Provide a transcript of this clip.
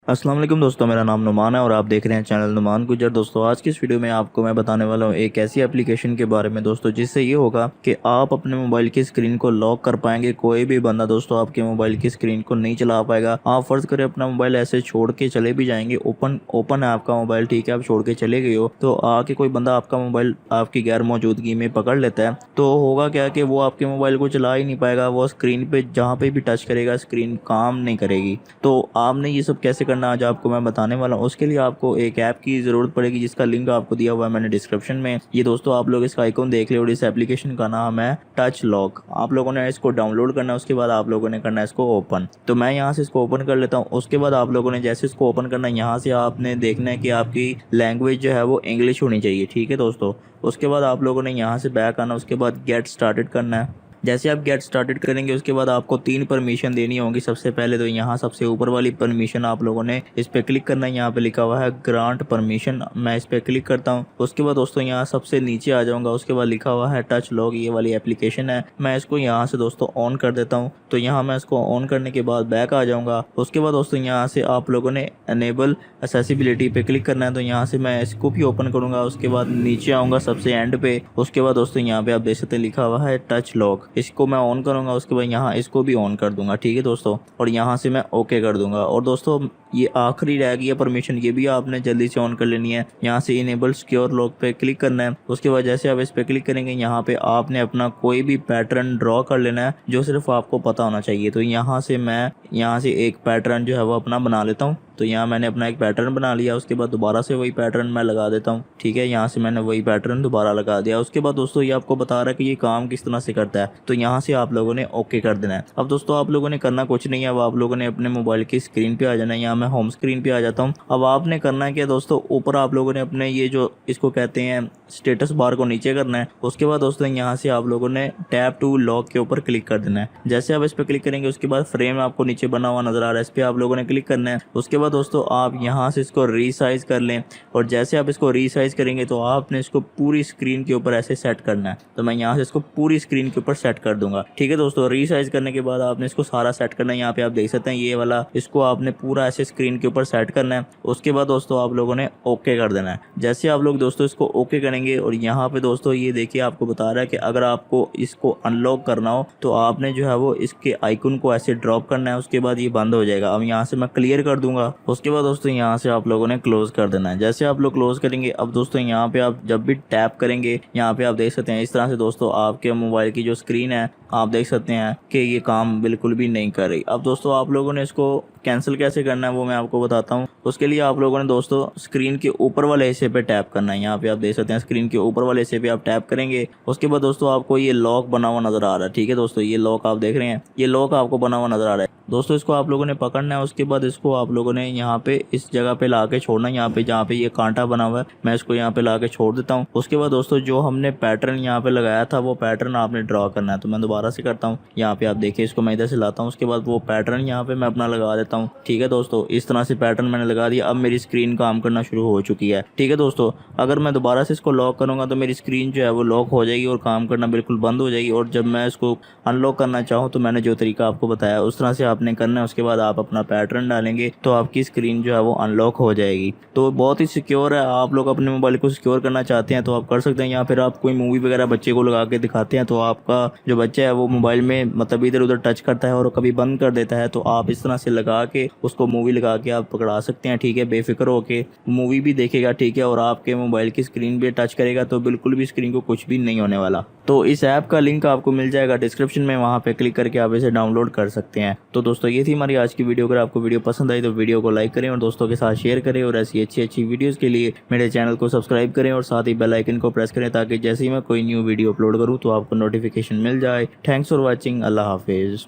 अस्सलाम वालेकुम दोस्तों, मेरा नाम नुमान है और आप देख रहे हैं चैनल नुमान गुजर। दोस्तों आज की इस वीडियो में आपको मैं बताने वाला हूँ एक ऐसी एप्लीकेशन के बारे में दोस्तों, जिससे ये होगा कि आप अपने मोबाइल की स्क्रीन को लॉक कर पाएंगे। कोई भी बंदा दोस्तों आपके मोबाइल की स्क्रीन को नहीं चला पाएगा। आप फर्ज करें अपना मोबाइल ऐसे छोड़ के चले भी जाएंगे, ओपन है आपका मोबाइल, ठीक है, आप छोड़ के चले गए हो, तो आके कोई बंदा आपका मोबाइल आपकी गैर मौजूदगी में पकड़ लेता है, तो होगा क्या कि वो आपके मोबाइल को चला ही नहीं पाएगा। वो स्क्रीन पे जहाँ पे भी टच करेगा स्क्रीन काम नहीं करेगी। तो आपने ये सब कैसे करना आज आपको मैं बताने वाला हूँ। उसके लिए आपको एक ऐप की ज़रूरत पड़ेगी, जिसका लिंक आपको दिया हुआ है मैंने डिस्क्रिप्शन में। ये दोस्तों आप लोग इसका आइकॉन देख ले, और इस एप्लीकेशन का नाम है टच लॉक। आप लोगों ने इसको डाउनलोड करना है, उसके बाद आप लोगों ने करना है इसको ओपन। तो मैं यहाँ से इसको ओपन कर लेता हूँ। उसके बाद आप लोगों ने जैसे इसको ओपन करना है, यहाँ से आपने देखना है कि आपकी लैंग्वेज जो है वो इंग्लिश होनी चाहिए, ठीक है दोस्तों। उसके बाद आप लोगों ने यहाँ से बैक आना, उसके बाद गेट स्टार्टेड करना है। जैसे आप गेट स्टार्टेड करेंगे उसके बाद आपको 3 परमिशन देनी होगी। सबसे पहले तो यहाँ सबसे ऊपर वाली परमिशन आप लोगों ने इस पर क्लिक करना है। यहाँ पे लिखा हुआ है ग्रांट परमिशन, मैं इस पर क्लिक करता हूँ। उसके बाद दोस्तों यहाँ सबसे नीचे आ जाऊँगा, उसके बाद लिखा हुआ है टच लॉक, ये वाली एप्लीकेशन है। मैं इसको यहाँ से दोस्तों ऑन कर देता हूँ। तो यहाँ मैं इसको ऑन करने के बाद बैक आ जाऊँगा। उसके बाद दोस्तों यहाँ से आप लोगों ने एनेबल एक्सेसिबिलिटी पे क्लिक करना है। तो यहाँ से मैं इसको भी ओपन करूँगा। उसके बाद नीचे आऊँगा सबसे एंड पे। उसके बाद दोस्तों यहाँ पे आप देख सकते हैं लिखा हुआ है टच लॉक, इसको मैं ऑन करूंगा। उसके बाद यहाँ इसको भी ऑन कर दूंगा, ठीक है दोस्तों, और यहाँ से मैं ओके कर दूंगा। और दोस्तों ये आखिरी रह गई है परमिशन, ये भी आपने जल्दी से ऑन कर लेनी है। यहाँ से इनेबल सिक्योर लॉक पे क्लिक करना है। उसके बाद जैसे आप इस पे क्लिक करेंगे, यहाँ पे आपने अपना कोई भी पैटर्न ड्रॉ कर लेना है जो सिर्फ आपको पता होना चाहिए। तो यहाँ से मैं यहाँ से एक पैटर्न जो है वो अपना बना लेता हूँ। तो यहाँ मैंने अपना एक पैटर्न बना लिया। उसके बाद दोबारा से वही पैटर्न मैं लगा देता हूँ, ठीक है। यहाँ से मैंने वही पैटर्न दोबारा लगा दिया। उसके बाद दोस्तों ये आपको बता रहा है कि ये काम किस तरह से करता है। तो यहाँ से आप लोगों ने ओके कर देना है। अब दोस्तों आप लोगों ने करना कुछ नहीं है, अब आप लोगों ने अपने मोबाइल की स्क्रीन पे आ जाना है। यहाँ मैं होम स्क्रीन पे आ जाता हूँ। अब आपने करना है क्या दोस्तों, ऊपर आप लोगों ने अपने ये जो इसको कहते हैं स्टेटस बार को नीचे करना है। उसके बाद दोस्तों यहाँ से आप लोगों ने टैप टू लॉक के ऊपर क्लिक कर देना है। जैसे आप इस पर क्लिक करेंगे उसके बाद फ्रेम आपको नीचे बना हुआ नजर आ रहा है, इस पर आप लोगों ने क्लिक करना है। उसके बाद दोस्तों आप यहाँ से इसको रीसाइज कर लें, और जैसे आप इसको रीसाइज करेंगे तो आपने इसको पूरी स्क्रीन के ऊपर ऐसे सेट करना है। तो मैं यहाँ से इसको पूरी स्क्रीन के ऊपर सेट कर दूंगा, ठीक है दोस्तों। रीसाइज करने के बाद आपने इसको सारा सेट करना है। यहाँ पे आप देख सकते हैं ये वाला, इसको आपने पूरा ऐसे स्क्रीन के ऊपर सेट करना है। उसके बाद दोस्तों आप लोगों ने ओके कर देना है। जैसे आप लोग दोस्तों इसको ओके करेंगे, और यहाँ पे दोस्तों ये देखिए आपको बता रहा है कि अगर आपको इसको अनलॉक करना हो तो आपने जो है वो इसके आइकन को ऐसे ड्रॉप करना है, उसके बाद ये बंद हो जाएगा। अब यहाँ से मैं क्लियर कर दूंगा। उसके बाद दोस्तों यहाँ से आप लोगों ने क्लोज कर देना है। जैसे आप लोग क्लोज करेंगे, अब दोस्तों यहाँ पे आप जब भी टैप करेंगे, यहाँ पे आप देख सकते हैं इस तरह से दोस्तों आपके मोबाइल की जो स्क्रीन है आप देख सकते हैं कि ये काम बिल्कुल भी नहीं कर रही। अब दोस्तों आप लोगों ने इसको कैंसिल कैसे करना है वो मैं आपको बताता हूँ। उसके लिए आप लोगों ने दोस्तों स्क्रीन के ऊपर वाले हिस्से पे टैप करना है। यहाँ पे आप देख सकते हैं स्क्रीन के ऊपर वाले हिस्से पे आप टैप करेंगे। उसके बाद दोस्तों आपको ये लॉक बना हुआ नजर आ रहा है, ठीक है दोस्तों, ये लॉक आप देख रहे हैं, ये लॉक आपको बना हुआ नजर आ रहा है दोस्तों। इसको आप लोगों ने पकड़ना है। उसके बाद इसको आप लोगों ने यहाँ पे इस जगह पे ला के छोड़ना है, यहाँ पे जहाँ पे ये कांटा बना हुआ है मैं इसको यहाँ पे ला के छोड़ देता हूँ। उसके बाद दोस्तों जो हमने पैटर्न यहाँ पे लगाया था वो पैटर्न आपने ड्रॉ करना है। तो मैं दोबारा से करता हूँ, यहाँ पे आप देखिए इसको मैं इधर से लाता हूँ। उसके बाद वो पैटर्न यहाँ पे मैं अपना लगा देता हूँ, ठीक है दोस्तों। इस तरह से पैटर्न मैंने लगा दिया। अब मेरी स्क्रीन काम करना शुरू हो चुकी है, ठीक है दोस्तों। अगर मैं दोबारा से इसको लॉक करूँगा तो मेरी स्क्रीन जो है वो लॉक हो जाएगी और काम करना बिल्कुल बंद हो जाएगी। और जब मैं इसको अनलॉक करना चाहूँ तो मैंने जो तरीका आपको बताया उस तरह से आपने करना है। उसके बाद आप अपना पैटर्न डालेंगे तो आपकी स्क्रीन जो है वो अनलॉक हो जाएगी। तो बहुत ही सिक्योर है। आप लोग अपने मोबाइल को सिक्योर करना चाहते हैं तो आप कर सकते हैं। या फिर आप कोई मूवी वगैरह बच्चे को लगा के दिखाते हैं तो आपका जो बच्चा है वो मोबाइल में मतलब इधर उधर टच करता है और कभी बंद कर देता है, तो आप इस तरह से लगा के उसको मूवी लगा के आप पकड़ा सकते हैं, ठीक है। बेफिक्र होके मूवी भी देखेगा, ठीक है, और आपके मोबाइल की स्क्रीन भी टच करेगा तो बिल्कुल भी स्क्रीन को कुछ भी नहीं होने वाला। तो इस ऐप का लिंक आपको मिल जाएगा डिस्क्रिप्शन में, वहाँ पे क्लिक करके आप इसे डाउनलोड कर सकते हैं। तो दोस्तों ये थी हमारी आज की वीडियो। अगर आपको वीडियो पसंद आई तो वीडियो को लाइक करें और दोस्तों के साथ शेयर करें, और ऐसी अच्छी वीडियोस के लिए मेरे चैनल को सब्सक्राइब करें और साथ ही बेल आइकन को प्रेस करें, ताकि जैसे ही मैं कोई न्यू वीडियो अपलोड करूँ तो आपको नोटिफिकेशन मिल जाए। Thanks for watching. अल्लाह हाफिज़।